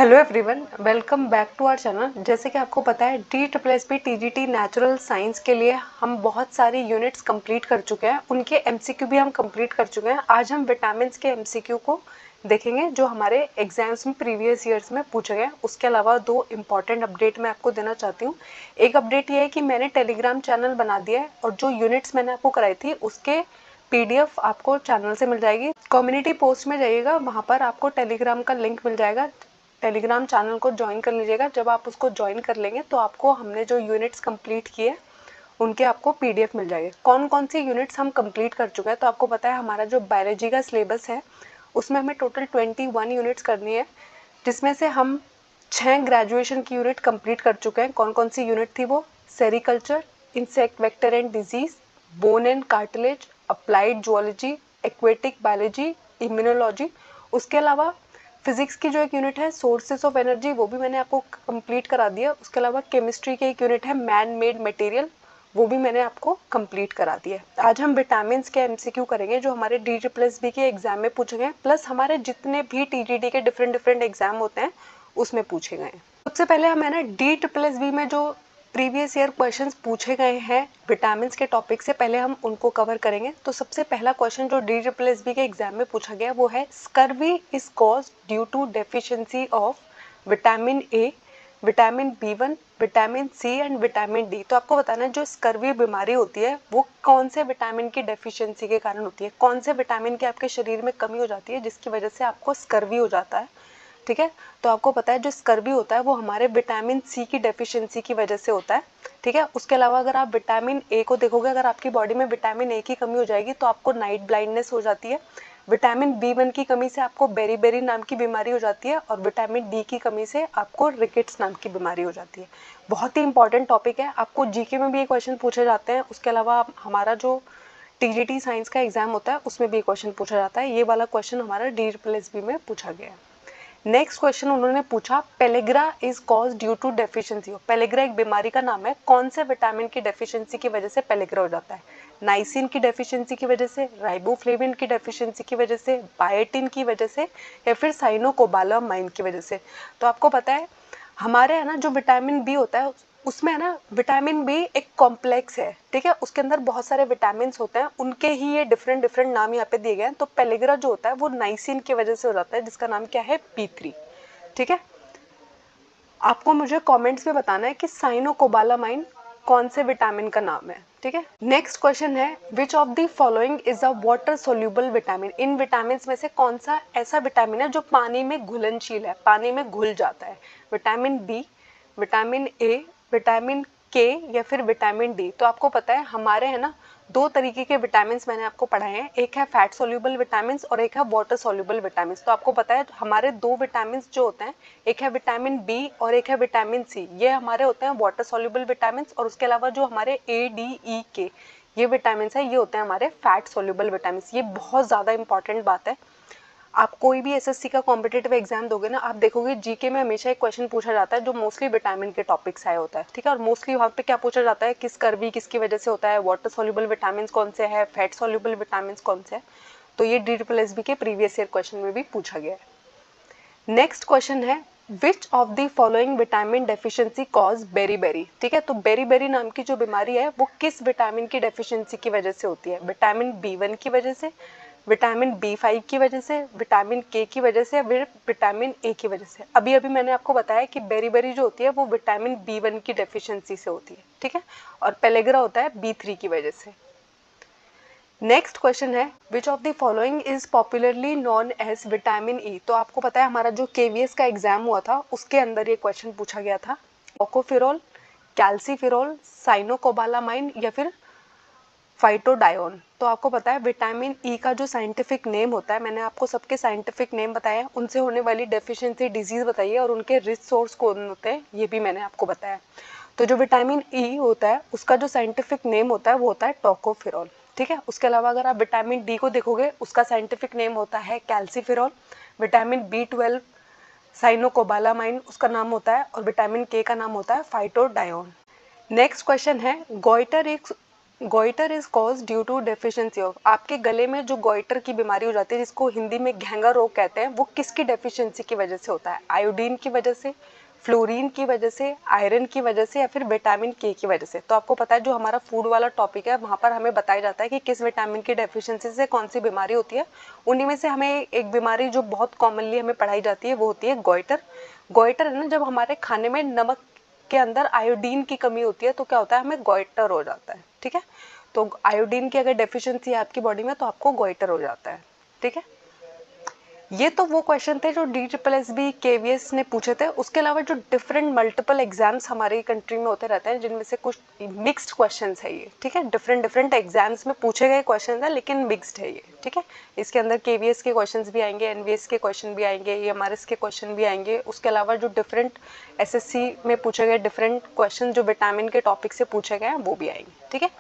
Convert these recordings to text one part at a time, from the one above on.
Hello everyone, welcome back to our channel. जैसे कि आपको पता है DSSB TGT नेचुरल साइंस के लिए हम बहुत सारी यूनिट्स कंप्लीट कर चुके हैं, उनके एमसीक्यू भी हम कंप्लीट कर चुके हैं। आज हम विटामिन्स के एमसीक्यू को देखेंगे जो हमारे एग्जाम्स में प्रीवियस ईयर्स में पूछे गए। उसके अलावा दो इम्पॉर्टेंट अपडेट मैं आपको देना चाहती हूँ। एक अपडेट ये है कि मैंने टेलीग्राम चैनल बना दिया है और जो यूनिट्स मैंने आपको कराई थी उसके PDF आपको चैनल से मिल जाएगी। कम्युनिटी पोस्ट में जाइएगा, वहाँ पर आपको टेलीग्राम का लिंक मिल जाएगा। टेलीग्राम चैनल को ज्वाइन कर लीजिएगा। जब आप उसको ज्वाइन कर लेंगे तो आपको हमने जो यूनिट्स कंप्लीट किए उनके आपको PDF मिल जाएंगे। कौन कौन सी यूनिट्स हम कंप्लीट कर चुके हैं, तो आपको पता है हमारा जो बायोलॉजी का सिलेबस है उसमें हमें टोटल 21 यूनिट्स करनी है, जिसमें से हम 6 ग्रेजुएशन की यूनिट कंप्लीट कर चुके हैं। कौन कौन सी यूनिट थी वो? Sericulture, insect vector and disease, bone and cartilage, applied zoology, aquatic biology, immunology. उसके अलावा फिजिक्स की जो एक यूनिट है सोर्सेस ऑफ एनर्जी, वो भी मैंने आपको कंप्लीट करा दिया। उसके अलावा केमिस्ट्री की एक यूनिट है मैन मेड मटेरियल, वो भी मैंने आपको कंप्लीट करा दिया। आज हम विटामिन्स के एमसीक्यू करेंगे जो हमारे DSSB के एग्जाम में पूछे गए, प्लस हमारे जितने भी TGT के डिफरेंट एग्जाम होते हैं उसमें पूछे गए। सबसे पहले हमें ना DSSB में जो प्रीवियस ईयर क्वेश्चंस पूछे गए हैं विटामिन्स के टॉपिक से, पहले हम उनको कवर करेंगे। तो सबसे पहला क्वेश्चन जो DSSB के एग्जाम में पूछा गया वो है, scurvy is caused due to deficiency of vitamin A, vitamin B1, vitamin C and vitamin D। तो आपको बताना है जो स्कर्वी बीमारी होती है वो कौन से विटामिन की डेफिशिएंसी के कारण होती है, कौन से विटामिन की आपके शरीर में कमी हो जाती है जिसकी वजह से आपको स्कर्वी हो जाता है। ठीक है, तो आपको पता है जो स्कर्वी होता है वो हमारे विटामिन C की डेफिशिएंसी की वजह से होता है। ठीक है, उसके अलावा अगर आप विटामिन A को देखोगे, अगर आपकी बॉडी में विटामिन A की कमी हो जाएगी तो आपको नाइट ब्लाइंडनेस हो जाती है। विटामिन B1 की कमी से आपको बेरी नाम की बीमारी हो जाती है और विटामिन D की कमी से आपको रिकेट्स नाम की बीमारी हो जाती है। बहुत ही इंपॉर्टेंट टॉपिक है, आपको जीके में भी ये क्वेश्चन पूछे जाते हैं। उसके अलावा हमारा जो TGT साइंस का एग्जाम होता है उसमें भी क्वेश्चन पूछा जाता है। ये वाला क्वेश्चन हमारा DSSB में पूछा गया है। नेक्स्ट क्वेश्चन उन्होंने पूछा, pellagra is cause due to deficiency. Pellagra एक बीमारी का नाम है, कौन से विटामिन की डेफिशिएंसी की वजह से पेलेग्रा हो जाता है? नाइसिन की डेफिशिएंसी की वजह से, राइबोफ्लेविन की डेफिशिएंसी की वजह से, बायोटिन की वजह से, या फिर साइनोकोबालामाइन की वजह से। तो आपको पता है हमारे है ना जो विटामिन बी होता है उसमें है ना विटामिन बी एक कॉम्प्लेक्स है। ठीक है, उसके अंदर बहुत सारे विटामिन होते हैं, उनके ही ये डिफरेंट नाम यहाँ पे दिए गए हैं। तो पेलेग्रा जो होता है वो नाइसिन की वजह से हो जाता है, जिसका नाम क्या है? P3। ठीक है, आपको मुझे कमेंट्स में बताना है कि साइनोकोबालामाइन कौन से विटामिन का नाम है। ठीक है, नेक्स्ट क्वेश्चन है, which of the following is a water soluble vitamin. In vitamin में से कौन सा ऐसा विटामिन है जो पानी में घुलनशील है, पानी में घुल जाता है? Vitamin B, vitamin A, vitamin K, या फिर विटामिन डी। तो आपको पता है हमारे है ना दो तरीके के विटामिन मैंने आपको पढ़ाए हैं, एक है फैट सोल्यूबल विटामिन और एक है वाटर सोल्यूबल विटामिन। तो आपको पता है हमारे दो विटामिन जो होते हैं, एक है विटामिन बी और एक है विटामिन सी, ये हमारे होते हैं वाटर सोल्यूबल विटामिन। और उसके अलावा जो हमारे A, D, E, K ये विटामिन है, ये होते हैं हमारे फैट सोल्यूबल विटामिन। ये बहुत ज़्यादा इंपॉर्टेंट बात है। आप कोई भी SSC का कॉम्पिटेटिव एग्जाम दोगे ना, आप देखोगे जीके में हमेशा एक क्वेश्चन पूछा जाता है जो मोस्टली विटामिन के टॉपिक्स आए होता है। ठीक है, और मोस्टली वहाँ पे क्या पूछा जाता है, किस स्कर्वी किसकी वजह से होता है, वाटर सोल्यूबल विटामिन कौन से है, फैट सोल्यूबल विटामिन कौन से है। तो ये DSSB के प्रीवियस ईयर क्वेश्चन में भी पूछा गया है। नेक्स्ट क्वेश्चन है, which of the following vitamin deficiency cause beri. ठीक है, तो बेरी नाम की जो बीमारी है वो किस विटामिन की डेफिशिएंसी की वजह से होती है? विटामिन B1 की वजह से, विटामिन B5 की वजह से, विटामिन K की वजह से, फिर विटामिन A की वजह से। अभी मैंने आपको बताया कि बेरी जो होती है वो विटामिन B1 की डेफिशिएंसी से होती है। ठीक है, और पेलेग्रा होता है B3 की वजह से। नेक्स्ट क्वेश्चन है, which of the following is popularly known as vitamin E. तो आपको पता है हमारा जो KVS का एग्जाम हुआ था उसके अंदर ये क्वेश्चन पूछा गया था, टोकोफेरोल, कैल्सीफेरोल, साइनोकोबालामाइन, या फिर फाइटोडायोन। तो आपको पता है विटामिन ई का जो साइंटिफिक नेम होता है, मैंने आपको सबके साइंटिफिक नेम बताया, उनसे होने वाली डेफिशिएंसी डिजीज बताइए और उनके रिच सोर्स कौन होते हैं ये भी मैंने आपको बताया। तो जो विटामिन ई होता है उसका जो साइंटिफिक नेम होता है वो होता है टोकोफेरोल। ठीक है, उसके अलावा अगर आप विटामिन डी को देखोगे उसका साइंटिफिक नेम होता है कैल्सीफेरोल। विटामिन B12 साइनोकोबालामाइन उसका नाम होता है, और विटामिन के का नाम होता है फाइटोडायोन। नेक्स्ट क्वेश्चन है, goitre is goitre is cause due to deficiency of, आपके गले में जो गोइटर की बीमारी हो जाती है जिसको हिंदी में घेंगा रोग कहते हैं, वो किसकी डेफिशिएंसी की वजह से होता है? आयोडीन की वजह से, फ्लोरीन की वजह से, आयरन की वजह से, या फिर विटामिन के की वजह से? तो आपको पता है जो हमारा फूड वाला टॉपिक है वहाँ पर हमें बताया जाता है कि किस विटामिन की डेफिशिएंसी से कौन सी बीमारी होती है। उन्हीं में से हमें एक बीमारी जो बहुत कॉमनली हमें पढ़ाई जाती है वो होती है गोइटर। गोइटर है ना, जब हमारे खाने में नमक के अंदर आयोडीन की कमी होती है तो क्या होता है, हमें गोइटर हो जाता है। ठीक है, तो आयोडीन की अगर डेफिशिएंसी है आपकी बॉडी में तो आपको गोइटर हो जाता है। ठीक है, ये तो वो क्वेश्चन थे जो DSSB KVS ने पूछे थे। उसके अलावा जो डिफरेंट मल्टीपल एग्जाम्स हमारी कंट्री में होते रहते हैं जिनमें से कुछ मिक्स्ड क्वेश्चंस है ये। ठीक है, डिफरेंट डिफरेंट एग्जाम्स में पूछे गए क्वेश्चंस है लेकिन मिक्स्ड है ये। ठीक है, इसके अंदर KVS के क्वेश्चंस भी आएंगे, NVS के क्वेश्चन भी आएंगे, EMRS के क्वेश्चन भी आएंगे। उसके अलावा जो डिफरेंट SSC में पूछे गए डिफरेंट क्वेश्चन जो विटामिन के टॉपिक से पूछे गए हैं वो भी आएंगे। ठीक है,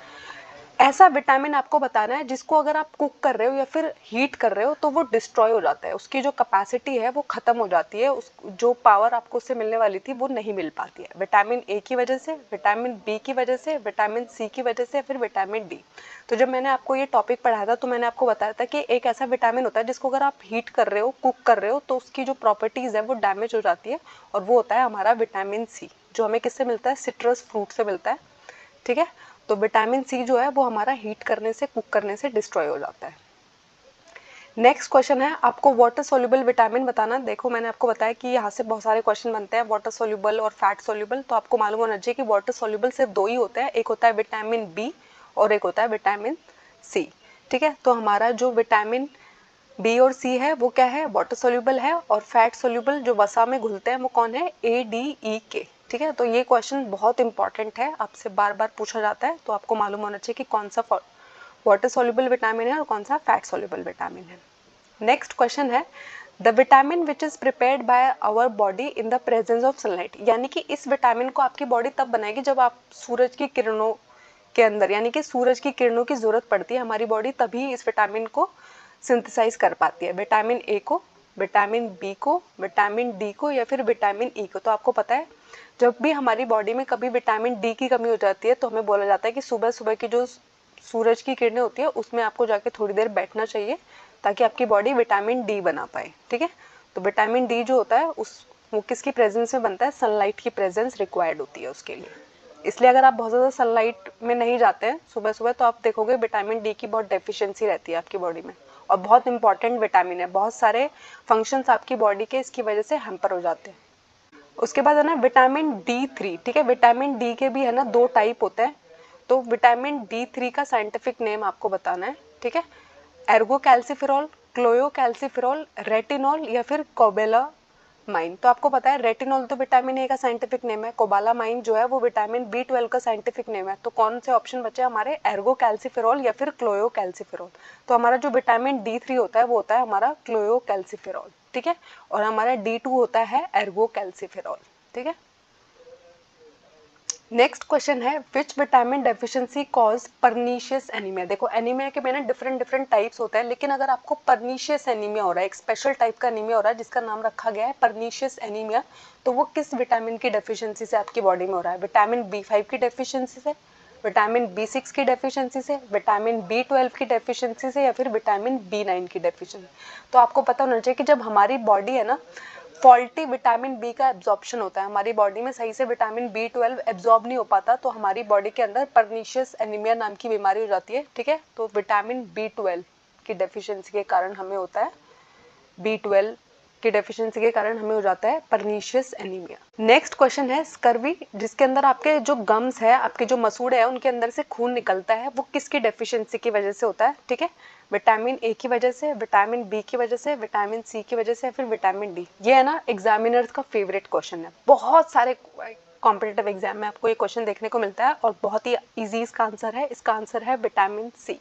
ऐसा विटामिन आपको बताना है जिसको अगर आप कुक कर रहे हो या फिर हीट कर रहे हो तो वो डिस्ट्रॉय हो जाता है, उसकी जो कैपेसिटी है वो खत्म हो जाती है, उस जो पावर आपको उससे मिलने वाली थी वो नहीं मिल पाती है। विटामिन ए की वजह से, विटामिन बी की वजह से, विटामिन सी की वजह से, फिर विटामिन डी। तो जब मैंने आपको ये टॉपिक पढ़ाया था तो मैंने आपको बताया था कि एक ऐसा विटामिन होता है जिसको अगर आप हीट कर रहे हो, कुक कर रहे हो तो उसकी जो प्रॉपर्टीज है वो डैमेज हो जाती है, और वो होता है हमारा विटामिन सी, जो हमें किससे मिलता है? सिट्रस फ्रूट से मिलता है। ठीक है, तो विटामिन सी जो है वो हमारा हीट करने से, कुक करने से डिस्ट्रॉय हो जाता है। नेक्स्ट क्वेश्चन है आपको वाटर सोल्यूबल विटामिन बताना। देखो मैंने आपको बताया कि यहाँ से बहुत सारे क्वेश्चन बनते हैं, वाटर सोल्यूबल और फैट सोल्यूबल। तो आपको मालूम होना चाहिए कि वाटर सोल्यूबल सिर्फ दो ही होते हैं, एक होता है विटामिन बी और एक होता है विटामिन सी। ठीक है, तो हमारा जो विटामिन बी और सी है वो क्या है? वाटर सोल्यूबल है। और फैट सोल्यूबल जो वसा में घुलते हैं वो कौन है? ADE के। ठीक है, तो ये क्वेश्चन बहुत इंपॉर्टेंट है, आपसे बार बार पूछा जाता है, तो आपको मालूम होना चाहिए कि कौन सा वाटर सोल्यूबल विटामिन है और कौन सा फैट सोल्यूबल विटामिन है। नेक्स्ट क्वेश्चन है the vitamin which is prepared by our body in the presence of sunlight, यानी कि इस विटामिन को आपकी बॉडी तब बनाएगी जब आप सूरज की किरणों के अंदर, यानी कि सूरज की किरणों की जरूरत पड़ती है हमारी बॉडी तभी इस विटामिन को सिंथेसाइज कर पाती है। विटामिन ए को, विटामिन बी को, विटामिन डी को, या फिर विटामिन ई को। तो आपको पता है जब भी हमारी बॉडी में कभी विटामिन डी की कमी हो जाती है तो हमें बोला जाता है कि सुबह सुबह की जो सूरज की किरणें होती है उसमें आपको जाके थोड़ी देर बैठना चाहिए ताकि आपकी बॉडी विटामिन डी बना पाए। ठीक है, तो विटामिन डी जो होता है उस वो किसकी प्रेजेंस में बनता है? सनलाइट की प्रेजेंस रिक्वायर्ड होती है उसके लिए। इसलिए अगर आप बहुत ज़्यादा सनलाइट में नहीं जाते हैं सुबह सुबह तो आप देखोगे विटामिन डी की बहुत डेफिशिएंसी रहती है आपकी बॉडी में, और बहुत इंपॉर्टेंट विटामिन है, बहुत सारे फंक्शंस आपकी बॉडी के इसकी वजह से हैम्पर हो जाते हैं। उसके बाद है ना विटामिन D3। ठीक है, विटामिन डी के भी है ना दो टाइप होते हैं, तो विटामिन D3 का साइंटिफिक नेम आपको बताना है। ठीक है, एर्गो कैल्सिफेरॉल, क्लोयो कैल्सिफेरॉल, रेटिनॉल, या फिर कोबालामाइन। तो आपको पता है रेटिनॉल तो विटामिन ए का साइंटिफिक नेम है, कोबालामाइन जो है वो विटामिन B12 का साइंटिफिक नेम है। तो कौन से ऑप्शन बचे हमारे? एर्गो कैल्सिफेरॉल या फिर क्लोयो कैल्सिफेरॉल। तो हमारा जो विटामिन D3 होता है वो होता है हमारा क्लोयो कैल्सिफेरॉल। ठीक है, और हमारा D2 होता है एर्गो कैल्सिफेरॉल। ठीक है, नेक्स्ट क्वेश्चन है which vitamin deficiency cause pernicious anaemia. देखो एनीमिया के मैंने डिफरेंट डिफरेंट टाइप्स होते हैं, लेकिन अगर आपको परनीशियस एनीमिया हो रहा है, एक स्पेशल टाइप का एनीमिया हो रहा है जिसका नाम रखा गया है परनीशियस एनीमिया, तो वो किस विटामिन की डेफिशिएंसी से आपकी बॉडी में हो रहा है? विटामिन B5 की डेफिशिएंसी से, विटामिन B6 की डेफिशिएंसी से, विटामिन B12 की डेफिशिएंसी से, या फिर विटामिन B9 की डेफिशिएंसी। तो आपको पता होना चाहिए कि जब हमारी बॉडी है ना फॉल्टी विटामिन बी का एब्जॉर्प्शन होता है, हमारी बॉडी में सही से विटामिन B12 एब्जॉर्ब नहीं हो पाता तो हमारी बॉडी के अंदर परनीशियस एनीमिया नाम की बीमारी हो जाती है। ठीक है, तो विटामिन B12 की डेफिशिएंसी के कारण हमें होता है B12 की डेफिशिएंसी के कारण हमें हो जाता है परनीशियस एनीमिया। नेक्स्ट क्वेश्चन है स्कर्वी, जिसके अंदर आपके जो गम्स है, आपके जो मसूड़े हैं उनके अंदर से खून निकलता है, वो किसकी डेफिशिएंसी की वजह से होता है? ठीक है, विटामिन ए की वजह से, विटामिन बी की वजह से, विटामिन सी की वजह से, या फिर विटामिन डी। ये है ना एग्जामिनर्स का फेवरेट क्वेश्चन है, बहुत सारे कॉम्पिटिटिव एग्जाम में आपको ये क्वेश्चन देखने को मिलता है और बहुत ही इजी इसका आंसर है। इसका आंसर है विटामिन सी।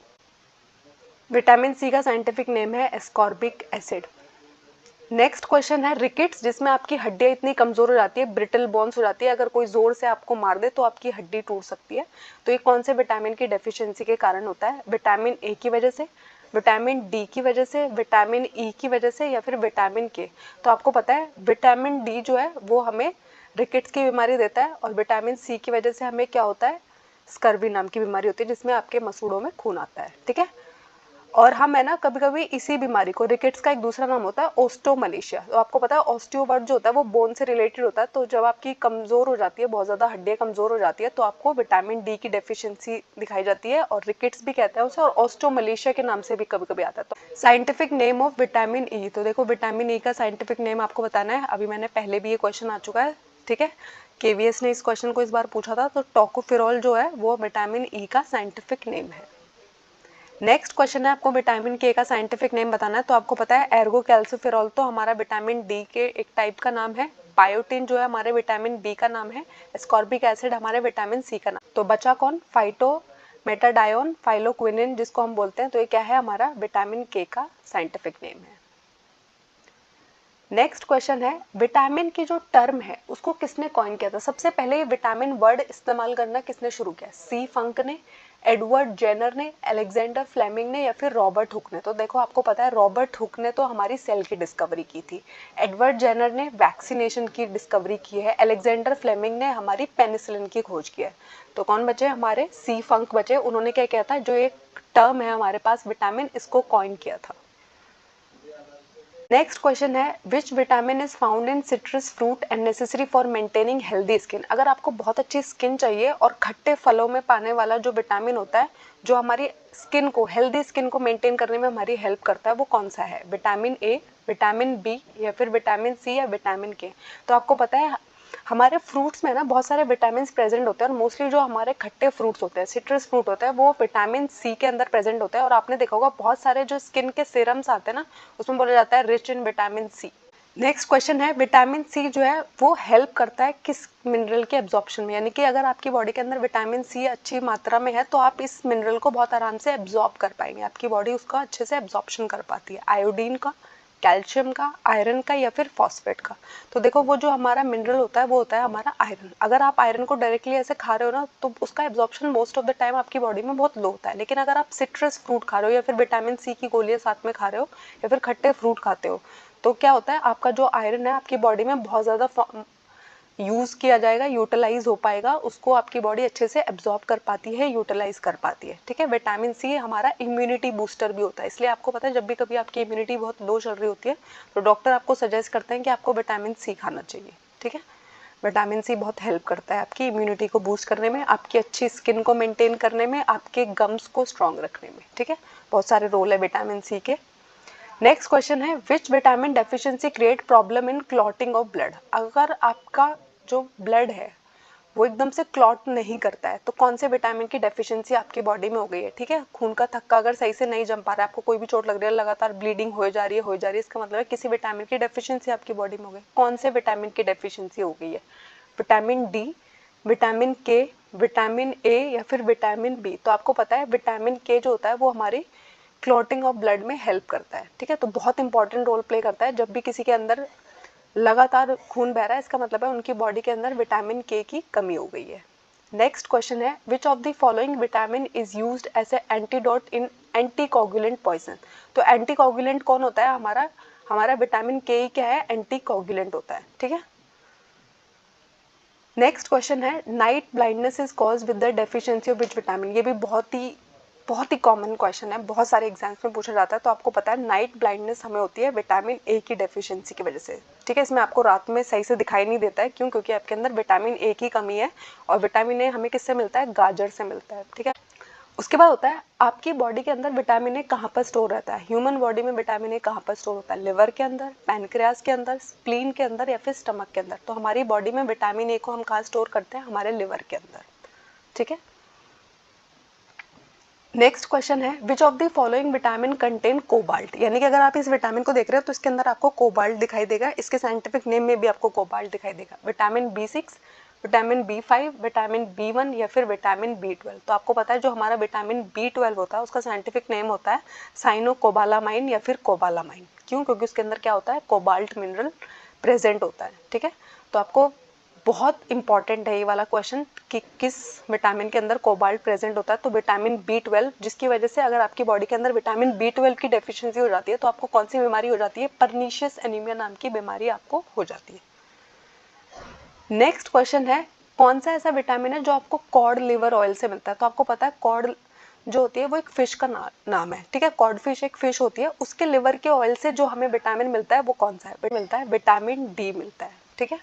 विटामिन सी का साइंटिफिक नेम है एस्कॉर्बिक एसिड। नेक्स्ट क्वेश्चन है रिकेट्स, जिसमें आपकी हड्डियां इतनी कमजोर हो जाती है, ब्रिटल बोन्स हो जाती है, अगर कोई जोर से आपको मार दे तो आपकी हड्डी टूट सकती है। तो ये कौन से विटामिन की डेफिशिएंसी के कारण होता है? विटामिन ए की वजह से, विटामिन डी की वजह से, विटामिन ई की वजह से, या फिर विटामिन के। तो आपको पता है विटामिन डी जो है वो हमें रिकेट्स की बीमारी देता है, और विटामिन सी की वजह से हमें क्या होता है? स्कर्वी नाम की बीमारी होती है जिसमें आपके मसूड़ों में खून आता है, ठीक है। और हम है ना कभी कभी इसी बीमारी को, रिकेट्स का एक दूसरा नाम होता है ओस्टोमलेशिया। तो आपको पता है ऑस्टियो वर्ड जो होता है वो बोन से रिलेटेड होता है। तो जब आपकी कमजोर हो जाती है, बहुत ज्यादा हड्डियां कमजोर हो जाती है, तो आपको विटामिन डी की डेफिशिएंसी दिखाई जाती है, और रिकेट्स भी कहते हैं उसे, और ऑस्टोमलेशिया के नाम से भी कभी कभी आता है। तो scientific name of vitamin E, तो देखो विटामिन ई का साइंटिफिक नेम आपको बताना है। अभी मैंने पहले भी ये क्वेश्चन आ चुका है, ठीक है, केवीएस ने इस क्वेश्चन को इस बार पूछा था। तो टोकोफेरॉल जो है वो विटामिन ई का साइंटिफिक नेम है। नेक्स्ट क्वेश्चन है, आपको विटामिन के का साइंटिफिक नेम बताना है। तो आपको पता है एर्गो कैल्सिफेरॉल तो हमारा विटामिन डी के एक टाइप का नाम है, बायोटिन जो है हमारे विटामिन बी का नाम है, एस्कॉर्बिक एसिड हमारे विटामिन सी का नाम। तो बचा कौन, फाइटो मेटाडायोन फाइलोक्विनिन जिसको हम बोलते हैं। तो ये क्या है, हमारा विटामिन के का साइंटिफिक नेम है। नेक्स्ट क्वेश्चन है, विटामिन की जो टर्म है उसको किसने कॉइन किया था? सबसे पहले विटामिन वर्ड इस्तेमाल करना किसने शुरू किया? सी फंक ने, एडवर्ड जेनर ने, अलेक्जेंडर फ्लेमिंग ने, या फिर रॉबर्ट हुक ने? तो देखो आपको पता है रॉबर्ट हुक ने तो हमारी सेल की डिस्कवरी की थी, एडवर्ड जेनर ने वैक्सीनेशन की डिस्कवरी की है, अलेक्जेंडर फ्लेमिंग ने हमारी पेनिसिलिन की खोज की है। तो कौन बचे हमारे? सी फंक बचे। उन्होंने क्या किया था, जो एक टर्म है हमारे पास विटामिन, इसको कॉइन किया था। नेक्स्ट क्वेश्चन है, which vitamin is found in citrus fruit and necessary for maintaining healthy skin? अगर आपको बहुत अच्छी स्किन चाहिए और खट्टे फलों में पाने वाला जो विटामिन होता है जो हमारी स्किन को, हेल्दी स्किन को मेंटेन करने में हमारी हेल्प करता है, वो कौन सा है? विटामिन ए, विटामिन बी, या फिर विटामिन सी, या विटामिन के? तो आपको पता है हमारे फ्रूट्स में ना बहुत सारे विटामिन प्रेजेंट होते हैं, और मोस्टली जो हमारे खट्टे फ्रूट्स होते हैं, सिट्रस फ्रूट होता है, वो विटामिन सी के अंदर प्रेजेंट होता है। और आपने देखा होगा बहुत सारे जो स्किन के सीरम्स आते हैं ना, उसमें बोला जाता है rich in vitamin C. Next question है, विटामिन सी जो है वो हेल्प करता है किस मिनरल के एब्जॉर्प्शन में? यानी कि अगर आपकी बॉडी के अंदर विटामिन सी अच्छी मात्रा में है तो आप इस मिनरल को बहुत आराम से एब्जॉर्ब कर पाएंगे, आपकी बॉडी उसका अच्छे से एब्जॉर्प्शन कर पाती है। आयोडीन का, कैल्शियम का, आयरन का, या फिर फॉस्फेट का? तो देखो वो जो हमारा मिनरल होता है वो होता है हमारा आयरन। अगर आप आयरन को डायरेक्टली ऐसे खा रहे हो ना तो उसका absorption most of the time आपकी बॉडी में बहुत लो होता है। लेकिन अगर आप सिट्रस फ्रूट खा रहे हो, या फिर विटामिन सी की गोलियां साथ में खा रहे हो, या फिर खट्टे फ्रूट खाते हो, तो क्या होता है, आपका जो आयरन है आपकी बॉडी में बहुत ज़्यादा यूज़ किया जाएगा, यूटिलाइज हो पाएगा, उसको आपकी बॉडी अच्छे से एब्जॉर्ब कर पाती है, यूटिलाइज कर पाती है, ठीक है। विटामिन सी हमारा इम्यूनिटी बूस्टर भी होता है, इसलिए आपको पता है जब भी कभी आपकी इम्यूनिटी बहुत लो चल रही होती है तो डॉक्टर आपको सजेस्ट करते हैं कि आपको विटामिन सी खाना चाहिए, ठीक है। विटामिन सी बहुत हेल्प करता है आपकी इम्यूनिटी को बूस्ट करने में, आपकी अच्छी स्किन को मेंटेन करने में, आपके गम्स को स्ट्रॉन्ग रखने में, ठीक है। बहुत सारे रोल है विटामिन सी के। नेक्स्ट क्वेश्चन है, which vitamin deficiency create problem in clotting of blood? अगर आपका जो ब्लड है वो एकदम से क्लॉट नहीं करता है तो कौन से विटामिन की डेफिशिएंसी आपकी बॉडी में हो गई है, ठीक है। खून का थक्का अगर सही से नहीं जम पा रहा है, आपको कोई भी चोट लग रही है, लगातार ब्लीडिंग हो जा रही है, इसका मतलब है किसी विटामिन की डेफिशिएंसी आपकी बॉडी में हो गई। कौन से विटामिन की डेफिशिएंसी हो गई है? विटामिन डी, विटामिन के, विटामिन ए, या फिर विटामिन बी? तो आपको पता है विटामिन के जो होता है वो हमारी क्लॉटिंग ऑफ ब्लड में हेल्प करता है, ठीक है। तो बहुत इंपॉर्टेंट रोल प्ले करता है। जब भी किसी के अंदर लगातार खून बह रहा है इसका मतलब है उनकी बॉडी के अंदर विटामिन के की कमी हो गई है। नेक्स्ट क्वेश्चन है, which of the following vitamin is used as a antidote in anticoagulant poison? तो एंटीकोगुलेंट कौन होता है? हमारा विटामिन के क्या है? एंटीकोगुलेंट होता है, ठीक है। नेक्स्ट क्वेश्चन है, night blindness is cause with the deficiency of which vitamin? ये भी बहुत ही कॉमन क्वेश्चन है, बहुत सारे एग्जाम्स में पूछा जाता है। तो आपको पता है नाइट ब्लाइंडनेस हमें होती है विटामिन ए की डेफिशिएंसी की वजह से, ठीक है। इसमें आपको रात में सही से दिखाई नहीं देता है, क्यों? क्योंकि आपके अंदर विटामिन ए की कमी है, और विटामिन ए हमें किससे मिलता है? गाजर से मिलता है, ठीक है। उसके बाद होता है आपकी बॉडी के अंदर विटामिन ए कहाँ पर स्टोर रहता है? ह्यूमन बॉडी में विटामिन ए कहाँ पर स्टोर होता है? लिवर के अंदर, पैनक्रियास के अंदर, स्प्लीन के अंदर, या फिर स्टमक के अंदर? तो हमारी बॉडी में विटामिन ए को हम कहाँ स्टोर करते हैं? हमारे लिवर के अंदर, ठीक है। नेक्स्ट क्वेश्चन है, which of the following vitamin contain cobalt? यानी कि अगर आप इस विटामिन को देख रहे हो तो इसके अंदर आपको कोबाल्ट दिखाई देगा, इसके साइंटिफिक नेम में भी आपको कोबाल्ट दिखाई देगा। Vitamin B6, vitamin B5, vitamin B1, या फिर विटामिन B12? तो आपको पता है जो हमारा विटामिन B12 होता है उसका साइंटिफिक नेम होता है साइनोकोबालामाइन या फिर कोबालामाइन। क्यों? क्योंकि उसके अंदर क्या होता है? कोबाल्ट मिनरल प्रेजेंट होता है, ठीक है। तो आपको बहुत इंपॉर्टेंट है ये वाला क्वेश्चन कि किस विटामिन के अंदर कोबाल्ट प्रेजेंट होता है। तो विटामिन B12, जिसकी वजह से अगर आपकी बॉडी के अंदर विटामिन B12 की डेफिशिएंसी हो जाती है तो आपको कौन सी बीमारी हो जाती है? परनीशियस एनीमिया नाम की बीमारी आपको हो जाती है। नेक्स्ट क्वेश्चन है, कौन सा ऐसा विटामिन है जो आपको कॉड लिवर ऑयल से मिलता है? तो आपको पता है कॉड जो होती है वो एक फिश का नाम है, ठीक है। कॉड फिश एक फिश होती है, उसके लिवर के ऑयल से जो हमें विटामिन मिलता है वो कौन सा है? मिलता है विटामिन डी मिलता है, ठीक है।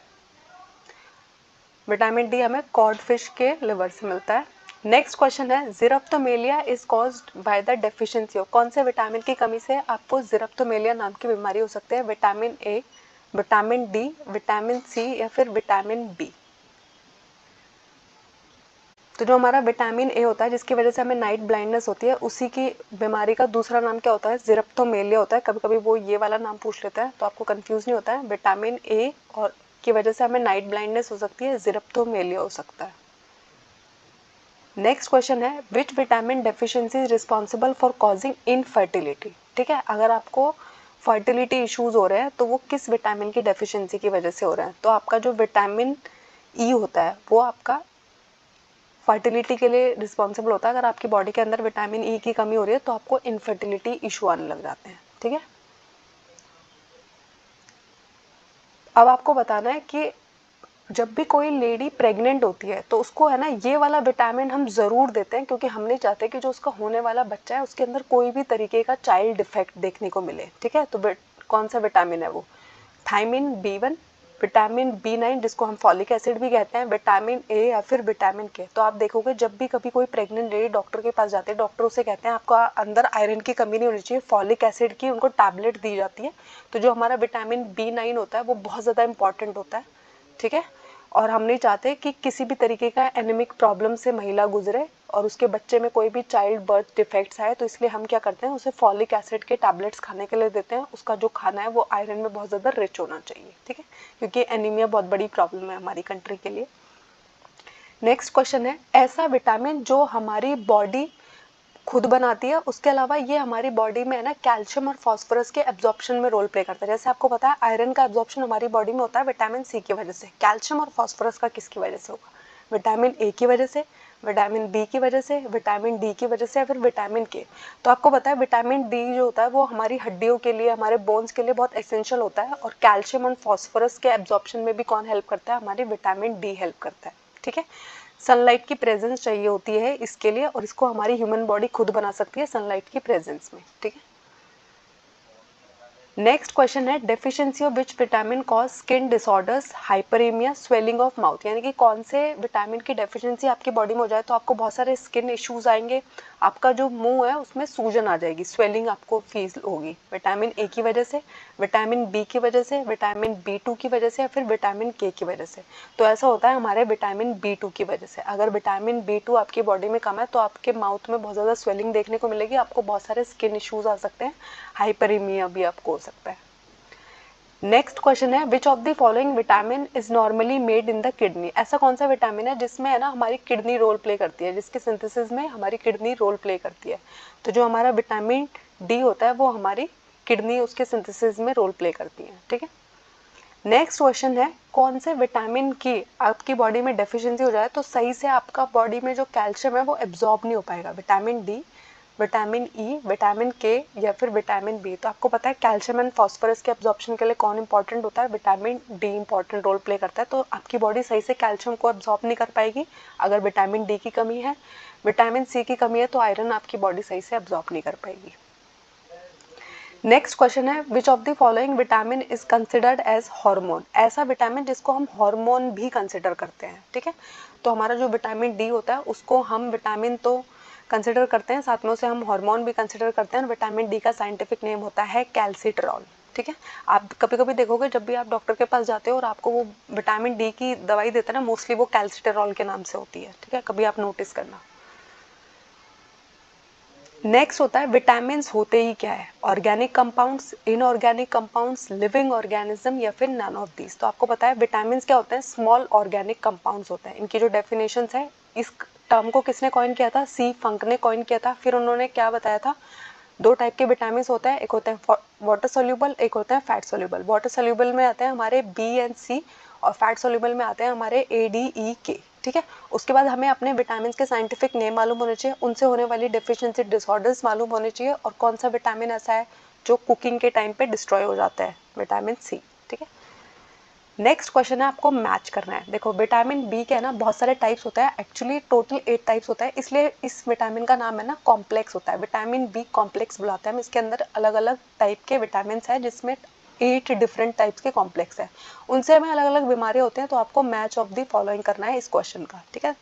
विटामिन डी हमें कॉड फिश के लिवर से मिलता है। नेक्स्ट क्वेश्चन है xerophthalmia is caused by the deficiency of, कौन से विटामिन की कमी से आपको ज़िरप्टोमेलिया नाम की बीमारी हो सकती है? Vitamin A, vitamin D, vitamin C या फिर विटामिन बी। तो जो हमारा विटामिन ए होता है जिसकी वजह से हमें नाइट ब्लाइंडनेस होती है, उसी की बीमारी का दूसरा नाम क्या होता है? ज़िरप्टोमेलिया होता है। कभी कभी वो ये वाला नाम पूछ लेता है तो आपको कंफ्यूज नहीं होता है। विटामिन ए और की वजह से हमें नाइट ब्लाइंडनेस हो सकती है, ज़िरप्टोमेलिया हो सकता है। नेक्स्ट क्वेश्चन है which vitamin deficiency is responsible for causing infertility, ठीक है। अगर आपको फर्टिलिटी इश्यूज हो रहे हैं तो वो किस विटामिन की डेफिशिएंसी की वजह से हो रहे हैं? तो आपका जो विटामिन ई होता है वो आपका फर्टिलिटी के लिए रिस्पॉन्सिबल होता है। अगर आपकी बॉडी के अंदर विटामिन ई की कमी हो रही है तो आपको इनफर्टिलिटी इशू आने लग जाते हैं, ठीक है। अब आपको बताना है कि जब भी कोई लेडी प्रेग्नेंट होती है तो उसको है ना ये वाला विटामिन हम ज़रूर देते हैं, क्योंकि हम नहीं चाहते कि जो उसका होने वाला बच्चा है उसके अंदर कोई भी तरीके का चाइल्ड डिफेक्ट देखने को मिले, ठीक है। तो कौन सा विटामिन है वो? थायमिन B1, विटामिन B9 जिसको हम फॉलिक एसिड भी कहते हैं, विटामिन ए या फिर विटामिन के। तो आप देखोगे जब भी कभी कोई प्रेग्नेंट लेडी डॉक्टर के पास जाती है, डॉक्टर उसे कहते हैं आपको अंदर आयरन की कमी नहीं होनी चाहिए, फॉलिक एसिड की उनको टैबलेट दी जाती है। तो जो हमारा विटामिन B9 होता है वो बहुत ज़्यादा इंपॉर्टेंट होता है, ठीक है। और हम नहीं चाहते कि किसी भी तरीके का एनीमिक प्रॉब्लम से महिला गुजरे और उसके बच्चे में कोई भी चाइल्ड बर्थ डिफेक्ट्स आए, तो इसलिए हम क्या करते हैं उसे फॉलिक एसिड के टैबलेट्स खाने के लिए देते हैं। उसका जो खाना है वो आयरन में बहुत ज़्यादा रिच होना चाहिए, ठीक है, क्योंकि एनीमिया बहुत बड़ी प्रॉब्लम है हमारी कंट्री के लिए। नेक्स्ट क्वेश्चन है ऐसा विटामिन जो हमारी बॉडी खुद बनाती है, उसके अलावा ये हमारी बॉडी में है ना कैल्शियम और फास्फोरस के एब्जॉर्प्शन में रोल प्ले करता है। जैसे आपको पता है आयरन का एब्जॉर्प्शन हमारी बॉडी में होता है विटामिन सी की वजह से, कैल्शियम और फास्फोरस का किसकी वजह से होगा? विटामिन ए की वजह से, विटामिन बी की वजह से, विटामिन डी की वजह से या फिर विटामिन के। तो आपको पता है विटामिन डी जो होता है वो हमारी हड्डियों के लिए, हमारे बोन्स के लिए बहुत एसेंशियल होता है, और कैल्शियम और फास्फोरस के एब्जॉर्प्शन में भी कौन हेल्प करता है? हमारी विटामिन डी हेल्प करता है, ठीक है। सनलाइट की प्रेजेंस चाहिए होती है इसके लिए, और इसको हमारी ह्यूमन बॉडी खुद बना सकती है सनलाइट की प्रेजेंस में, ठीक है। नेक्स्ट क्वेश्चन है deficiency of which vitamin cause skin disorders, hyperaemia, swelling of mouth, यानी कि कौन से विटामिन की डेफिशिएंसी आपकी बॉडी में हो जाए तो आपको बहुत सारे स्किन इश्यूज आएंगे, आपका जो मुंह है उसमें सूजन आ जाएगी, स्वेलिंग आपको फील होगी। विटामिन ए की वजह से, विटामिन बी की वजह से, विटामिन B2 की वजह से या फिर विटामिन के की वजह से। तो ऐसा होता है हमारे विटामिन B2 की वजह से। अगर विटामिन B2 आपकी बॉडी में कम है तो आपके माउथ में बहुत ज़्यादा स्वेलिंग देखने को मिलेगी, आपको बहुत सारे स्किन इश्यूज आ सकते हैं, हाइपरेमिया भी आपको हो सकता है। नेक्स्ट क्वेश्चन है which of the following vitamin is normally made in the kidney, ऐसा कौन सा विटामिन है जिसमें है ना हमारी किडनी रोल प्ले करती है, जिसके सिंथेसिस में हमारी किडनी रोल प्ले करती है? तो जो हमारा विटामिन डी होता है वो हमारी किडनी उसके सिंथेसिस में रोल प्ले करती है, ठीक है। नेक्स्ट क्वेश्चन है कौन से विटामिन की आपकी बॉडी में डेफिशिएंसी हो जाए तो सही से आपका बॉडी में जो कैल्शियम है वो एब्जॉर्ब नहीं हो पाएगा? Vitamin D, vitamin E, vitamin K या फिर विटामिन बी। तो आपको पता है कैल्शियम एंड फास्फोरस के एब्जॉर्प्शन के लिए कौन इंपॉर्टेंट होता है? Vitamin D important role play करता है। तो आपकी बॉडी सही से कैल्शियम को एब्जॉर्ब नहीं कर पाएगी अगर विटामिन डी की कमी है। विटामिन सी की कमी है तो आयरन आपकी बॉडी सही से एब्जॉर्ब नहीं कर पाएगी। नेक्स्ट क्वेश्चन है which of the following vitamin is considered as hormone, ऐसा विटामिन जिसको हम हार्मोन भी कंसिडर करते हैं, ठीक है। तो हमारा जो विटामिन डी होता है उसको हम विटामिन तो कंसिडर करते हैं, साथ में उसे हम हार्मोन भी कंसिडर करते हैं। विटामिन डी का साइंटिफिक नेम होता है कैल्सिट्रॉल, ठीक है। आप कभी कभी देखोगे जब भी आप डॉक्टर के पास जाते हो और आपको वो विटामिन डी की दवाई देता है ना, मोस्टली वो कैल्सिट्रॉल के नाम से होती है, ठीक है, कभी आप नोटिस करना। नेक्स्ट होता है विटामिन होते ही क्या है? Organic compounds, inorganic compounds, living organism या फिर नन ऑफ दीज। तो आपको पता है विटामिन क्या होते हैं? स्मॉल ऑर्गेनिक कंपाउंड्स होते हैं। इनकी जो डेफिनेशंस है, इस टर्म को किसने कॉइन किया था? सी फंक ने कॉइन किया था। फिर उन्होंने क्या बताया था? दो टाइप के विटामिन होते हैं, एक होते हैं वाटर सोल्यूबल, एक होते हैं फैट सोल्यूबल। वाटर सोल्यूबल में आते हैं हमारे बी एंड सी, और फैट सोल्यूबल में आते हैं हमारे ए डी ई के, ठीक है। उसके बाद हमें अपने विटामिन के साइंटिफिक नेम मालूम होने चाहिए, उनसे होने वाली डेफिशिएंसी डिसऑर्डर्स मालूम होने चाहिए, और कौन सा विटामिन ऐसा है जो कुकिंग के टाइम पे डिस्ट्रॉय हो जाता है? विटामिन सी, ठीक है। नेक्स्ट क्वेश्चन है आपको मैच करना है। देखो विटामिन बी के है ना बहुत सारे टाइप्स होता है, एक्चुअली टोटल 8 टाइप्स होता है, इसलिए इस विटामिन का नाम है ना कॉम्प्लेक्स होता है, विटामिन बी कॉम्प्लेक्स बुलाते हैं हम। इसके अंदर अलग अलग टाइप के विटामिन है जिसमें 8 डिफरेंट टाइप्स के कॉम्प्लेक्स है, उनसे हमें अलग अलग बीमारी होते हैं। तो आपको मैच ऑफ द फॉलोइंग करना है इस क्वेश्चन का, ठीक है।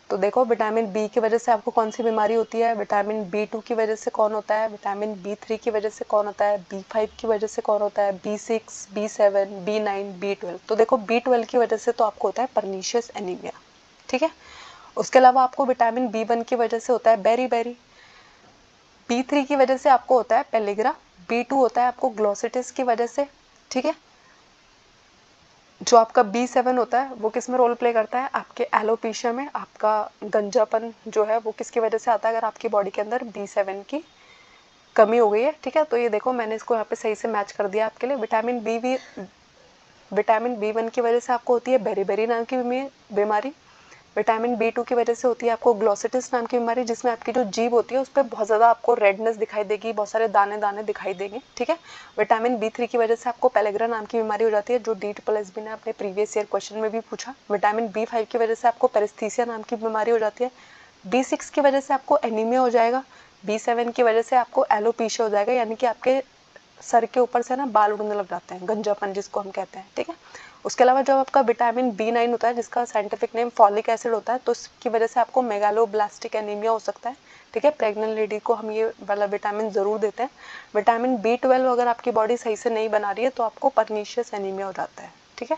तो देखो विटामिन बी की वजह से आपको कौन सी बीमारी होती है, विटामिन बी टू की वजह से कौन होता है, विटामिन बी थ्री की वजह से कौन होता है, बी फाइव की वजह से कौन होता है, B six, B seven, B nine, B twelve. तो देखो बी ट्वेल्व की वजह से तो आपको होता है परनीशियस एनीमिया, ठीक है। उसके अलावा आपको विटामिन बी वन की वजह से होता है बेरी बेरी, बी थ्री की वजह से आपको होता है पेलिग्रा, बी टू होता है आपको ग्लोसिटिस की वजह से, ठीक है। जो आपका B7 होता है वो किस में रोल प्ले करता है, आपके एलोपेशिया में, आपका गंजापन जो है वो किसकी वजह से आता है, अगर आपकी बॉडी के अंदर B7 की कमी हो गई है, ठीक है। तो ये देखो मैंने इसको यहाँ पे सही से मैच कर दिया आपके लिए। विटामिन B1 की वजह से आपको होती है बेरी नाम की बीमारी, विटामिन B2 की वजह से होती है आपको ग्लोसिटिस नाम की बीमारी, जिसमें आपकी जो जीभ होती है उस पर बहुत ज़्यादा आपको रेडनेस दिखाई देगी, बहुत सारे दाने दाने दिखाई देंगे, ठीक है। विटामिन B3 की वजह से आपको पेलेग्रा नाम की बीमारी हो जाती है, जो DSSB ने अपने प्रीवियस ईयर क्वेश्चन में भी पूछा। विटामिन B5 की वजह से आपको पेरिस्थीसिया नाम की बीमारी हो जाती है, B6 की वजह से आपको एनीमिया हो जाएगा, B7 की वजह से आपको एलोपेशिया हो जाएगा, यानी कि आपके सर के ऊपर से ना बाल उड़ने लग जाते हैं, गंजापन जिसको हम कहते हैं, ठीक है। उसके अलावा जो आपका विटामिन B9 होता है जिसका साइंटिफिक नेम फॉलिक एसिड होता है, तो इसकी वजह से आपको मेगालोब्लास्टिक एनीमिया हो सकता है, ठीक है। प्रेग्नेंट लेडी को हम ये वाला विटामिन ज़रूर देते हैं। विटामिन B12 अगर आपकी बॉडी सही से नहीं बना रही है तो आपको परनीशियस एनीमिया हो जाता है, ठीक है।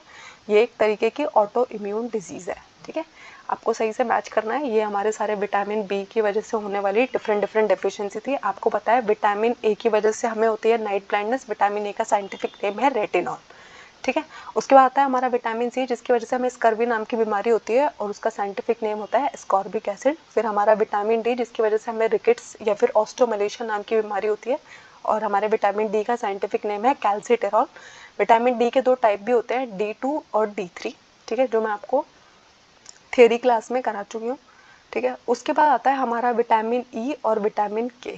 ये एक तरीके की ऑटो इम्यून डिजीज़ है, ठीक है। आपको सही से मैच करना है। ये हमारे सारे विटामिन बी की वजह से होने वाली डिफरेंट डेफिशिएंसी थी। आपको पता है विटामिन ए की वजह से हमें होती है नाइट ब्लाइंडनेस, विटामिन ए का साइंटिफिक नेम है रेटिनॉल, ठीक है। उसके बाद आता है हमारा विटामिन सी, जिसकी वजह से हमें स्कर्वी नाम की बीमारी होती है और उसका साइंटिफिक नेम होता है एस्कॉर्बिक एसिड। फिर हमारा विटामिन डी, जिसकी वजह से हमें रिकेट्स या फिर ऑस्टोमलेशिया नाम की बीमारी होती है और हमारे विटामिन डी का साइंटिफिक नेम है कैल्सिटेरॉल। विटामिन डी के दो टाइप भी होते हैं, D2 और D3, ठीक है, जो मैं आपको थ्योरी क्लास में करा चुकी हूँ, ठीक है। उसके बाद आता है हमारा विटामिन ई और विटामिन के,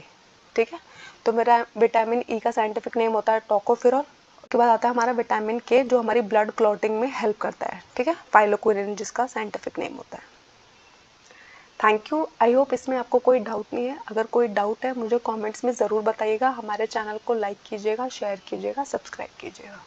ठीक है। तो मेरा विटामिन ई का साइंटिफिक नेम होता है टोकोफेरॉल। उसके बाद आता है हमारा विटामिन के जो हमारी ब्लड क्लॉटिंग में हेल्प करता है, ठीक है, फाइलोक्विनिन जिसका साइंटिफिक नेम होता है। थैंक यू, आई होप इसमें आपको कोई डाउट नहीं है। अगर कोई डाउट है मुझे कमेंट्स में ज़रूर बताइएगा। हमारे चैनल को लाइक कीजिएगा, शेयर कीजिएगा, सब्सक्राइब कीजिएगा।